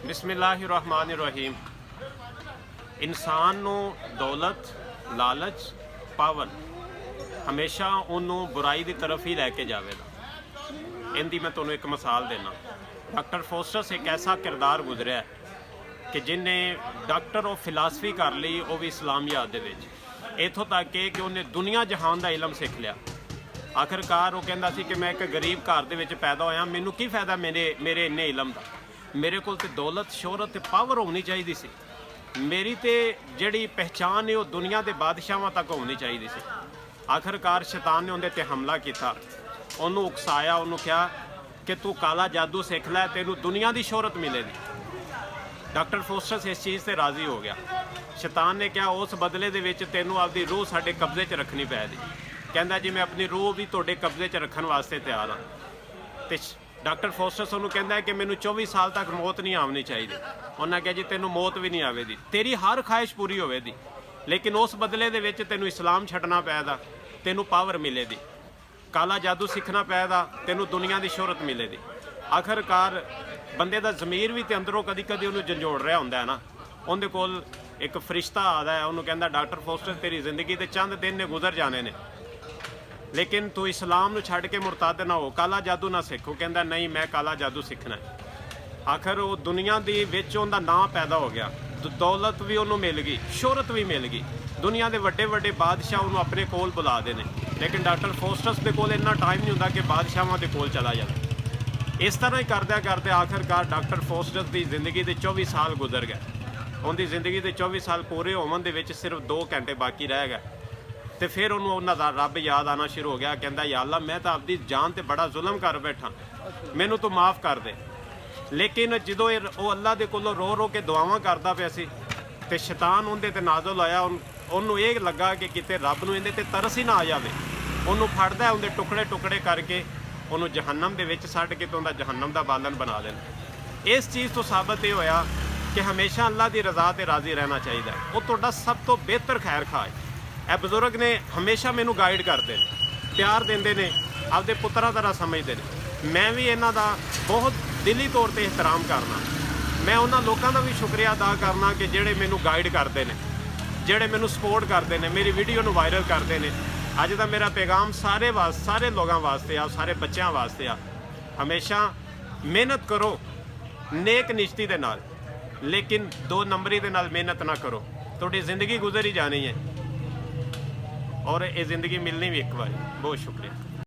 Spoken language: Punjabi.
ਬਿਸਮਿल्लाहिर्रहमानिर्रहीम। ਇਨਸਾਨ ਨੂੰ ਦੌਲਤ, ਲਾਲਚ, ਪਾਵਰ ਹਮੇਸ਼ਾ ਉਹਨੂੰ ਬੁਰਾਈ ਦੀ ਤਰਫ ਹੀ ਲੈ ਕੇ ਜਾਵੇਗਾ। ਇਹਦੀ ਮੈਂ ਤੁਹਾਨੂੰ ਇੱਕ ਮਿਸਾਲ ਦੇਣਾ। ਡਾਕਟਰ ਫੋਸਟਸ ਇੱਕ ਐਸਾ ਕਿਰਦਾਰ ਗੁਜ਼ਰਿਆ ਕਿ ਜਿਹਨੇ ਡਾਕਟਰ ਆਫ ਫਿਲਾਸਫੀ ਕਰ ਲਈ, ਉਹ ਵੀ ਇਸਲਾਮੀਆਤ ਦੇ ਵਿੱਚ। ਇੱਥੋਂ ਤੱਕ ਕਿ ਉਹਨੇ ਦੁਨੀਆ ਜਹਾਨ ਦਾ ਇਲਮ ਸਿੱਖ ਲਿਆ। ਆਖਿਰਕਾਰ ਉਹ ਕਹਿੰਦਾ ਸੀ ਕਿ ਮੈਂ ਇੱਕ ਗਰੀਬ ਘਰ ਦੇ ਵਿੱਚ ਪੈਦਾ ਹੋਇਆ, ਮੈਨੂੰ ਕੀ ਫਾਇਦਾ ਮੇਰੇ ਇੰਨੇ ਇਲਮ ਦਾ। ਮੇਰੇ ਕੋਲ ਤੇ ਦੌਲਤ, ਸ਼ੋਹਰਤ ਤੇ ਪਾਵਰ ਹੋਣੀ ਚਾਹੀਦੀ ਸੀ। ਮੇਰੀ ਤੇ ਜਿਹੜੀ ਪਹਿਚਾਨ ਹੈ ਉਹ ਦੁਨੀਆ ਦੇ ਬਾਦਸ਼ਾਹਾਂ ਤੱਕ ਹੋਣੀ ਚਾਹੀਦੀ ਸੀ। ਆਖਿਰਕਾਰ ਸ਼ੈਤਾਨ ਨੇ ਉਹਦੇ ਤੇ ਹਮਲਾ ਕੀਤਾ, ਉਹਨੂੰ ਉਕਸਾਇਆ, ਉਹਨੂੰ ਕਿਹਾ ਕਿ ਤੂੰ ਕਾਲਾ ਜਾਦੂ ਸਿੱਖ ਲੈ, ਤੈਨੂੰ ਦੁਨੀਆ ਦੀ ਸ਼ੋਹਰਤ ਮਿਲੇਗੀ। ਡਾਕਟਰ ਫੋਸਟਸ ਇਸ ਚੀਜ਼ ਤੇ ਰਾਜ਼ੀ ਹੋ ਗਿਆ। ਸ਼ੈਤਾਨ ਨੇ ਕਿਹਾ ਉਸ ਬਦਲੇ ਦੇ ਵਿੱਚ ਤੈਨੂੰ ਆਪਦੀ ਰੂਹ ਸਾਡੇ ਕਬਜ਼ੇ 'ਚ ਰੱਖਣੀ ਪੈਦੀ। ਕਹਿੰਦਾ ਜੀ ਮੈਂ ਆਪਣੀ ਰੂਹ ਵੀ ਤੁਹਾਡੇ ਕਬਜ਼ੇ 'ਚ ਰੱਖਣ ਵਾਸਤੇ ਤਿਆਰ ਹਾਂ। ਤੇ ਡਾਕਟਰ ਫੋਸਟਸ ਉਹਨੂੰ ਕਹਿੰਦਾ ਕਿ ਮੈਨੂੰ 24 ਸਾਲ ਤੱਕ ਮੌਤ ਨਹੀਂ ਆਉਣੀ ਚਾਹੀਦੀ। ਉਹਨਾਂ ਕਿਹਾ ਜੀ ਤੈਨੂੰ ਮੌਤ ਵੀ ਨਹੀਂ ਆਵੇਗੀ, ਤੇਰੀ ਹਰ ਖਾਹਿਸ਼ ਪੂਰੀ ਹੋਵੇਗੀ, ਲੇਕਿਨ ਉਸ ਬਦਲੇ ਦੇ ਵਿੱਚ ਤੈਨੂੰ ਇਸਲਾਮ ਛੱਡਣਾ ਪਏਗਾ, ਤੈਨੂੰ ਪਾਵਰ ਮਿਲੇਗੀ। ਕਾਲਾ ਜਾਦੂ ਸਿੱਖਣਾ ਪਏਗਾ, ਤੈਨੂੰ ਦੁਨੀਆ ਦੀ ਸ਼ੋਹਰਤ ਮਿਲੇਗੀ। ਆਖਿਰਕਾਰ ਬੰਦੇ ਦਾ ਜ਼ਮੀਰ ਵੀ ਤੇ ਅੰਦਰੋਂ ਕਦੀ ਕਦੀ ਉਹਨੂੰ ਝੰਜੋੜ ਰਿਹਾ ਹੁੰਦਾ ਹੈ ਨਾ। ਉਹਦੇ ਕੋਲ ਇੱਕ ਫਰਿਸ਼ਤਾ ਆਦਾ ਹੈ, ਉਹਨੂੰ ਕਹਿੰਦਾ ਡਾਕਟਰ ਫੋਸਟਸ ਤੇਰੀ ਜ਼ਿੰਦਗੀ ਦੇ ਚੰਦ ਦਿਨ ਨੇ ਗੁਜ਼ਰ ਜਾਣੇ ਨੇ, ਲੇਕਿਨ ਤੂੰ ਇਸਲਾਮ ਨੂੰ ਛੱਡ ਕੇ ਮੁਰਤਦ ਨਾ ਹੋ, ਕਾਲਾ ਜਾਦੂ ਨਾ ਸਿੱਖ। ਉਹ ਕਹਿੰਦਾ ਨਹੀਂ, ਮੈਂ ਕਾਲਾ ਜਾਦੂ ਸਿੱਖਣਾ ਹੈ। ਆਖਰ ਉਹ ਦੁਨੀਆ ਦੇ ਵਿੱਚ ਉਹਦਾ ਨਾਂ ਪੈਦਾ ਹੋ ਗਿਆ, ਦੌਲਤ ਵੀ ਉਹਨੂੰ ਮਿਲ ਗਈ, ਸ਼ੋਹਰਤ ਵੀ ਮਿਲ ਗਈ, ਦੁਨੀਆ ਦੇ ਵੱਡੇ ਵੱਡੇ ਬਾਦਸ਼ਾਹ ਉਹਨੂੰ ਆਪਣੇ ਕੋਲ ਬੁਲਾਦੇ ਨੇ। ਲੇਕਿਨ ਡਾਕਟਰ ਫੋਸਟਸ ਦੇ ਕੋਲ ਇੰਨਾ ਟਾਈਮ ਨਹੀਂ ਹੁੰਦਾ ਕਿ ਬਾਦਸ਼ਾਹਾਂ ਦੇ ਕੋਲ ਚਲਾ ਜਾਵੇ। ਇਸ ਤਰ੍ਹਾਂ ਹੀ ਕਰਦਿਆਂ ਕਰਦੇ ਆਖਿਰਕਾਰ ਡਾਕਟਰ ਫੋਸਟਸ ਦੀ ਜ਼ਿੰਦਗੀ ਦੇ 24 ਸਾਲ ਗੁਜ਼ਰ ਗਏ। ਉਹਦੀ ਜ਼ਿੰਦਗੀ ਦੇ 24 ਸਾਲ ਪੂਰੇ ਹੋਣ ਦੇ ਵਿੱਚ ਸਿਰਫ 2 ਘੰਟੇ ਬਾਕੀ ਰਹਿ ਗਏ। ਤੇ ਫਿਰ ਉਹਨੂੰ ਉਹਨਾਂ ਦਾ ਰੱਬ ਯਾਦ ਆਉਣਾ ਸ਼ੁਰੂ ਹੋ ਗਿਆ। ਕਹਿੰਦਾ ਯਾ ਅੱਲਾ, ਮੈਂ ਤਾਂ ਆਪਦੀ ਜਾਨ ਤੇ ਬੜਾ ਜ਼ੁਲਮ ਕਰ ਬੈਠਾ, ਮੈਨੂੰ ਤੂੰ ਮਾਫ ਕਰ ਦੇ। ਲੇਕਿਨ ਜਦੋਂ ਉਹ ਅੱਲਾ ਦੇ ਕੋਲੋਂ ਰੋ ਰੋ ਕੇ ਦੁਆਵਾਂ ਕਰਦਾ ਪਿਆ ਸੀ ਤੇ ਸ਼ੈਤਾਨ ਉਹਦੇ ਤੇ ਨਾਜ਼ਲ ਹੋਇਆ। ਉਹਨੂੰ ਇਹ ਲੱਗਾ ਕਿ ਕਿਤੇ ਰੱਬ ਨੂੰ ਇਹਦੇ ਤੇ ਤਰਸ ਹੀ ਨਾ ਆ ਜਾਵੇ। ਉਹਨੂੰ ਫੜਦਾ, ਉਹਦੇ ਟੁਕੜੇ ਟੁਕੜੇ ਕਰਕੇ ਉਹਨੂੰ ਜਹੰਨਮ ਦੇ ਵਿੱਚ ਛੱਡ ਕੇ ਤੇ ਉਹਦਾ ਜਹੰਨਮ ਦਾ ਬਾਲਣ ਬਣਾ ਦੇਣਾ। ਇਸ ਚੀਜ਼ ਤੋਂ ਸਾਬਤ ਇਹ ਹੋਇਆ ਕਿ ਹਮੇਸ਼ਾ ਅੱਲਾ ਦੀ ਰਜ਼ਾ ਤੇ ਰਾਜ਼ੀ ਰਹਿਣਾ ਚਾਹੀਦਾ। ਉਹ ਤੁਹਾਡਾ ਸਭ ਤੋਂ ਬਿਹਤਰ ਖੈਰ ਖਾਹ ਹੈ। ਇਹ ਬਜ਼ੁਰਗ ਨੇ ਹਮੇਸ਼ਾ ਮੈਨੂੰ ਗਾਈਡ ਕਰਦੇ ਨੇ, ਪਿਆਰ ਦਿੰਦੇ ਨੇ, ਆਪਦੇ ਪੁੱਤਰਾਂ ਤਰ੍ਹਾਂ ਸਮਝਦੇ ਨੇ। ਮੈਂ ਵੀ ਇਹਨਾਂ ਦਾ ਬਹੁਤ ਦਿਲੀ ਤੌਰ ਤੇ ਇਹਤਰਾਮ ਕਰਨਾ। ਮੈਂ ਉਹਨਾਂ ਲੋਕਾਂ ਦਾ ਵੀ ਸ਼ੁਕਰੀਆ ਅਦਾ ਕਰਨਾ ਕਿ ਜਿਹੜੇ ਮੈਨੂੰ ਗਾਈਡ ਕਰਦੇ ਨੇ, ਜਿਹੜੇ ਮੈਨੂੰ ਸਪੋਰਟ ਕਰਦੇ ਨੇ, ਮੇਰੀ ਵੀਡੀਓ ਨੂੰ ਵਾਇਰਲ ਕਰਦੇ ਨੇ। ਅੱਜ ਦਾ ਮੇਰਾ ਪੈਗਾਮ ਸਾਰੇ ਲੋਕਾਂ ਵਾਸਤੇ ਆ, ਸਾਰੇ ਬੱਚਿਆਂ ਵਾਸਤੇ ਆ। ਹਮੇਸ਼ਾ ਮਿਹਨਤ ਕਰੋ ਨੇਕ ਨਿਸ਼ਤੀ ਦੇ ਨਾਲ, ਲੇਕਿਨ 2 ਨੰਬਰੀ ਦੇ ਨਾਲ ਮਿਹਨਤ ਨਾ ਕਰੋ। ਤੁਹਾਡੀ ਜ਼ਿੰਦਗੀ ਗੁਜ਼ਰ ਹੀ ਜਾਣੀ ਹੈ ਔਰ ਇਹ ਜ਼ਿੰਦਗੀ ਮਿਲਣੀ ਵੀ ਇੱਕ ਵਾਰੀ। ਬਹੁਤ ਸ਼ੁਕਰੀਆ।